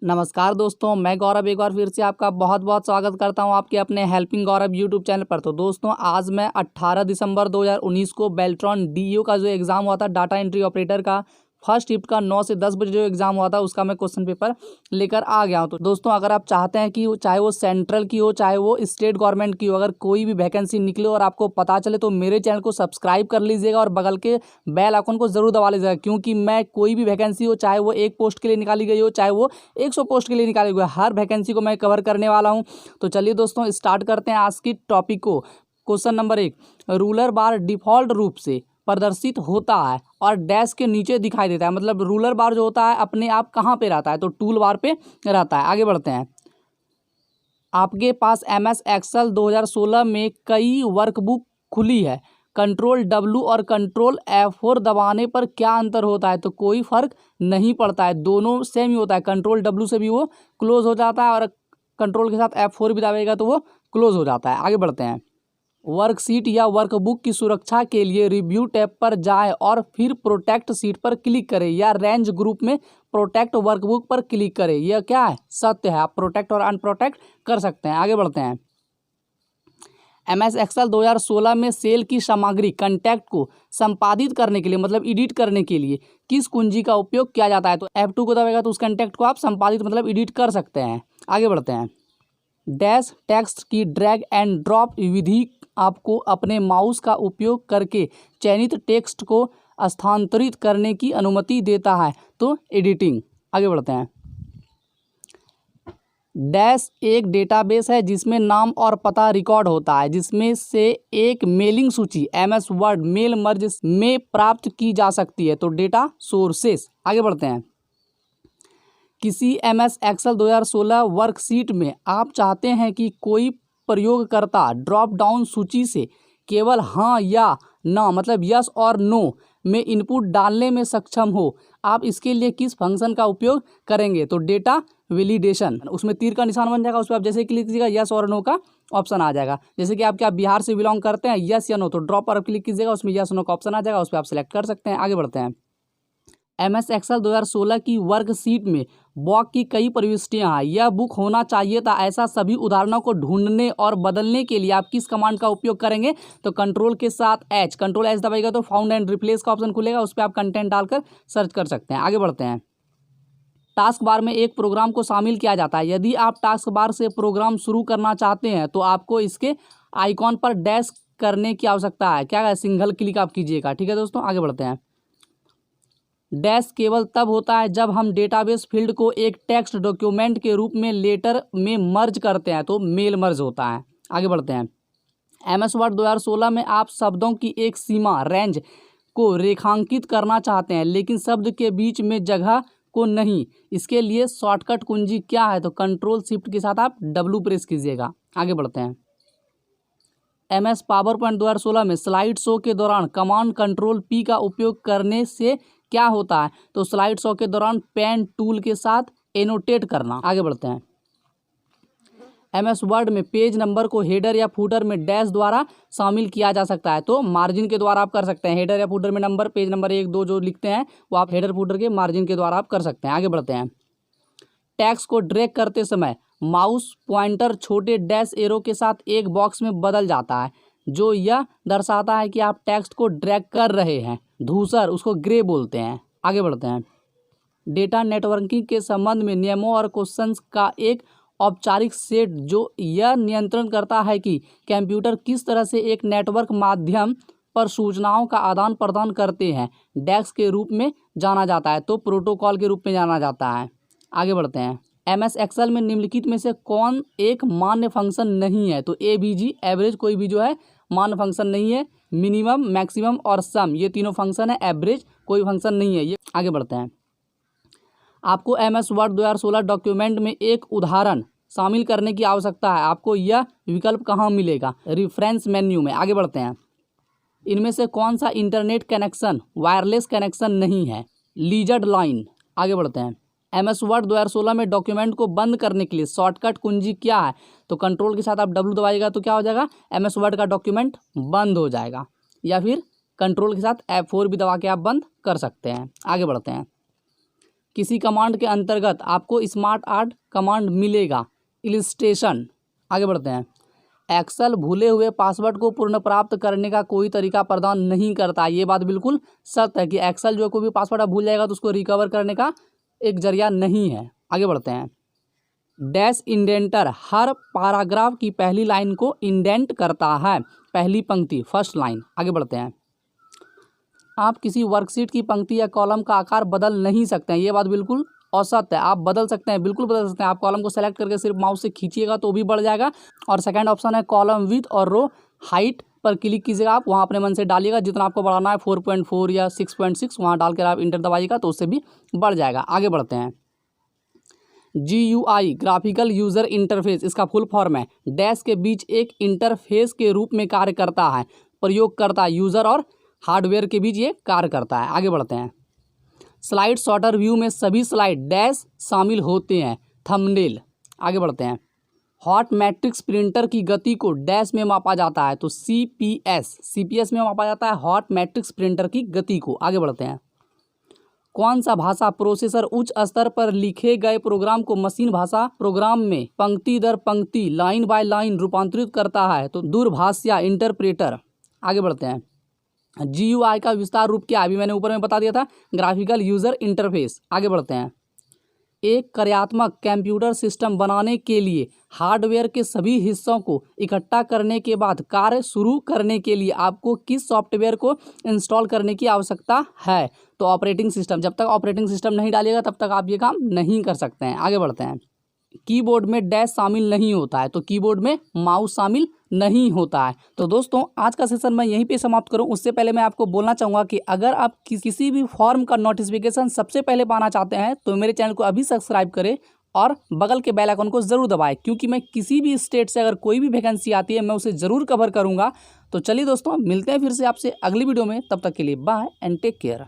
नमस्कार दोस्तों, मैं गौरव एक बार फिर से आपका बहुत बहुत स्वागत करता हूं आपके अपने हेल्पिंग गौरव यूट्यूब चैनल पर। तो दोस्तों, आज मैं 18 दिसंबर 2019 को बेल्ट्रॉन डीईओ का जो एग्ज़ाम हुआ था डाटा एंट्री ऑपरेटर का फर्स्ट शिफ्ट का 9 से 10 बजे जो एग्ज़ाम हुआ था उसका मैं क्वेश्चन पेपर लेकर आ गया हूं। तो दोस्तों, अगर आप चाहते हैं कि चाहे वो सेंट्रल की हो चाहे वो स्टेट गवर्नमेंट की हो, अगर कोई भी वैकेंसी निकले और आपको पता चले तो मेरे चैनल को सब्सक्राइब कर लीजिएगा और बगल के बेल आइकन को ज़रूर दबा लीजिएगा, क्योंकि मैं कोई भी वैकेंसी हो, चाहे वो 1 पोस्ट के लिए निकाली गई हो चाहे वो 100 पोस्ट के लिए निकाली गई हो, हर वैकेंसी को मैं कवर करने वाला हूँ। तो चलिए दोस्तों, स्टार्ट करते हैं आज की टॉपिक को। क्वेश्चन नंबर 1, रूलर बार डिफ़ॉल्ट रूप से प्रदर्शित होता है और डैश के नीचे दिखाई देता है। मतलब रूलर बार जो होता है अपने आप कहाँ पे रहता है, तो टूल बार पे रहता है। आगे बढ़ते हैं। आपके पास MS एक्सेल 2016 में कई वर्कबुक खुली है। कंट्रोल W और कंट्रोल F4 दबाने पर क्या अंतर होता है, तो कोई फर्क नहीं पड़ता है, दोनों सेम ही होता है। कंट्रोल W से भी वो क्लोज हो जाता है और कंट्रोल के साथ F4 भी दबाएगा तो वो क्लोज हो जाता है। आगे बढ़ते हैं। वर्कशीट या वर्कबुक की सुरक्षा के लिए रिव्यू टैब पर जाएं और फिर प्रोटेक्ट शीट पर क्लिक करें या रेंज ग्रुप में प्रोटेक्ट वर्कबुक पर क्लिक करें। यह क्या है, सत्य है, आप प्रोटेक्ट और अनप्रोटेक्ट कर सकते हैं। आगे बढ़ते हैं। MS एक्सेल 2016 में सेल की सामग्री कंटेक्ट को संपादित करने के लिए, मतलब एडिट करने के लिए किस कुंजी का उपयोग किया जाता है, तो F2 को दबाएगा तो उस कंटेक्ट को आप संपादित मतलब एडिट कर सकते हैं। आगे बढ़ते हैं। डैश टेक्स्ट की ड्रैग एंड ड्रॉप विधि आपको अपने माउस का उपयोग करके चयनित टेक्स्ट को स्थानांतरित करने की अनुमति देता है, तो एडिटिंग। आगे बढ़ते हैं। डैश एक डेटाबेस है जिसमें नाम और पता रिकॉर्ड होता है, जिसमें से एक मेलिंग सूची MS वर्ड मेल मर्ज में प्राप्त की जा सकती है, तो डेटा सोर्सेस। आगे बढ़ते हैं। किसी MS एक्सेल 2016 वर्कशीट में आप चाहते हैं कि कोई प्रयोगकर्ता ड्रॉप डाउन सूची से केवल हाँ या ना, मतलब यस और नो में इनपुट डालने में सक्षम हो। आप इसके लिए किस फंक्शन का उपयोग करेंगे, तो डेटा वैलिडेशन। उसमें तीर का निशान बन जाएगा, उस पर आप जैसे क्लिक कीजिएगा यस और नो का ऑप्शन आ जाएगा। जैसे कि आप क्या बिहार से बिलोंग करते हैं, यस या नो, तो ड्रॉप पर क्लिक कीजिएगा, उसमें यस नो का ऑप्शन आ जाएगा, उस पर आप सेलेक्ट कर सकते हैं। आगे बढ़ते हैं। MS एक्सेल 2016 की वर्कशीट में बॉक की कई प्रविष्टियां हैं। यह बुक होना चाहिए था, ऐसा सभी उदाहरणों को ढूंढने और बदलने के लिए आप किस कमांड का उपयोग करेंगे, तो कंट्रोल के साथ कंट्रोल H दबाएगा तो फाउंड एंड रिप्लेस का ऑप्शन खुलेगा, उस पर आप कंटेंट डालकर सर्च कर सकते हैं। आगे बढ़ते हैं। टास्क बार में एक प्रोग्राम को शामिल किया जाता है। यदि आप टास्क बार से प्रोग्राम शुरू करना चाहते हैं तो आपको इसके आइकॉन पर डैश करने की आवश्यकता है। क्या है, सिंगल क्लिक आप कीजिएगा। ठीक है दोस्तों, आगे बढ़ते हैं। डैश केवल तब होता है जब हम डेटाबेस फील्ड को एक टेक्स्ट डॉक्यूमेंट के रूप में लेटर में मर्ज करते हैं, तो मेल मर्ज होता है। आगे बढ़ते हैं। MS वर्ड 2016 में आप शब्दों की एक सीमा रेंज को रेखांकित करना चाहते हैं, लेकिन शब्द के बीच में जगह को नहीं। इसके लिए शॉर्टकट कुंजी क्या है, तो कंट्रोल शिफ्ट के साथ आप W प्रेस कीजिएगा। आगे बढ़ते हैं। MS पावर पॉइंट 2016 में स्लाइड शो के दौरान कमांड कंट्रोल P का उपयोग करने से क्या होता है, तो स्लाइड शो के दौरान पेन टूल के साथ एनोटेट करना। आगे बढ़ते हैं। MS वर्ड में पेज नंबर को हेडर या फूटर में डैश द्वारा शामिल किया जा सकता है, तो मार्जिन के द्वारा आप कर सकते हैं। हेडर या फूटर में नंबर, पेज नंबर 1 2 जो लिखते हैं वो आप हेडर फूटर के मार्जिन के द्वारा आप कर सकते हैं। आगे बढ़ते हैं। टेक्स्ट को ड्रैग करते समय माउस पॉइंटर छोटे डैश एरो के साथ एक बॉक्स में बदल जाता है, जो यह दर्शाता है कि आप टेक्स्ट को ड्रैग कर रहे हैं। धूसर, उसको ग्रे बोलते हैं। आगे बढ़ते हैं। डेटा नेटवर्किंग के संबंध में नियमों और क्वेश्चंस का एक औपचारिक सेट जो यह नियंत्रण करता है कि कंप्यूटर किस तरह से एक नेटवर्क माध्यम पर सूचनाओं का आदान प्रदान करते हैं, डैश के रूप में जाना जाता है, तो प्रोटोकॉल के रूप में जाना जाता है। आगे बढ़ते हैं। MS एक्सेल में निम्नलिखित में से कौन एक मान्य फंक्शन नहीं है, तो ABG एवरेज कोई भी जो है मान्य फंक्शन नहीं है। मिनिमम, मैक्सिमम और सम ये तीनों फंक्शन है, एवरेज कोई फंक्शन नहीं है ये। आगे बढ़ते हैं। आपको MS वर्ड 2016 डॉक्यूमेंट में एक उदाहरण शामिल करने की आवश्यकता है। आपको यह विकल्प कहाँ मिलेगा, रेफरेंस मेन्यू में। आगे बढ़ते हैं। इनमें से कौन सा इंटरनेट कनेक्शन वायरलेस कनेक्शन नहीं है, लीजर्ड लाइन। आगे बढ़ते हैं। MS वर्ड 2016 में डॉक्यूमेंट को बंद करने के लिए शॉर्टकट कुंजी क्या है, तो कंट्रोल के साथ आप W दबाइएगा तो क्या हो जाएगा, MS वर्ड का डॉक्यूमेंट बंद हो जाएगा, या फिर कंट्रोल के साथ F4 भी दबा के आप बंद कर सकते हैं। आगे बढ़ते हैं। किसी कमांड के अंतर्गत आपको स्मार्ट आर्ट कमांड मिलेगा। इलिस्ट्रेशन, आगे बढ़ते हैं। एक्सेल भूले हुए पासवर्ड को पुनर्प्राप्त करने का कोई तरीका प्रदान नहीं करता। ये बात बिल्कुल सत्य है कि एक्सेल जो कोई भी पासवर्ड आप भूल जाएगा तो उसको रिकवर करने का एक जरिया नहीं है। आगे बढ़ते हैं। डैश इंडेंटर हर पैराग्राफ की पहली लाइन को इंडेंट करता है, पहली पंक्ति, फर्स्ट लाइन। आगे बढ़ते हैं। आप किसी वर्कशीट की पंक्ति या कॉलम का आकार बदल नहीं सकते हैं। ये बात बिल्कुल असत्य है। आप बदल सकते हैं, बिल्कुल बदल सकते हैं। आप कॉलम को सेलेक्ट करके सिर्फ माउस से खींचिएगा तो भी बढ़ जाएगा। और सेकंड ऑप्शन है कॉलम विड्थ और रो हाइट पर क्लिक कीजिएगा। आप वहाँ अपने मन से डालिएगा जितना आपको बढ़ाना है, 4.4 या 6.6 वहाँ डालकर आप इंटर दबाइएगा तो उससे भी बढ़ जाएगा। आगे बढ़ते हैं। GUI ग्राफिकल यूज़र इंटरफेस, इसका फुल फॉर्म है डैश के बीच एक इंटरफेस के रूप में कार्य करता है। प्रयोगकर्ता यूज़र और हार्डवेयर के बीच ये कार्य करता है। आगे बढ़ते हैं। स्लाइड सॉर्टर व्यू में सभी स्लाइड डैश शामिल होते हैं, थंबनेल। आगे बढ़ते हैं। हॉट मैट्रिक्स प्रिंटर की गति को डैश में मापा जाता है तो CPS में मापा जाता है हॉट मैट्रिक्स प्रिंटर की गति को। आगे बढ़ते हैं। कौन सा भाषा प्रोसेसर उच्च स्तर पर लिखे गए प्रोग्राम को मशीन भाषा प्रोग्राम में पंक्ति दर पंक्ति, लाइन बाय लाइन रूपांतरित करता है तो दूरभाष या इंटरप्रेटर। आगे बढ़ते हैं। GUI का विस्तार रूप क्या है, अभी मैंने ऊपर में बता दिया था, ग्राफिकल यूज़र इंटरफेस। आगे बढ़ते हैं। एक कार्यात्मक कंप्यूटर सिस्टम बनाने के लिए हार्डवेयर के सभी हिस्सों को इकट्ठा करने के बाद कार्य शुरू करने के लिए आपको किस सॉफ्टवेयर को इंस्टॉल करने की आवश्यकता है? तो ऑपरेटिंग सिस्टम। जब तक ऑपरेटिंग सिस्टम नहीं डालिएगा तब तक आप ये काम नहीं कर सकते हैं। आगे बढ़ते हैं। कीबोर्ड में डैश शामिल नहीं होता है तो कीबोर्ड में माउस शामिल नहीं होता है। तो दोस्तों आज का सेशन मैं यहीं पे समाप्त करूं। उससे पहले मैं आपको बोलना चाहूँगा कि अगर आप किसी भी फॉर्म का नोटिफिकेशन सबसे पहले पाना चाहते हैं तो मेरे चैनल को अभी सब्सक्राइब करें और बगल के बेल आइकन को ज़रूर दबाएं, क्योंकि मैं किसी भी स्टेट से अगर कोई भी वैकेंसी आती है मैं उसे ज़रूर कवर करूँगा। तो चलिए दोस्तों, मिलते हैं फिर से आपसे अगली वीडियो में। तब तक के लिए बाय एंड टेक केयर।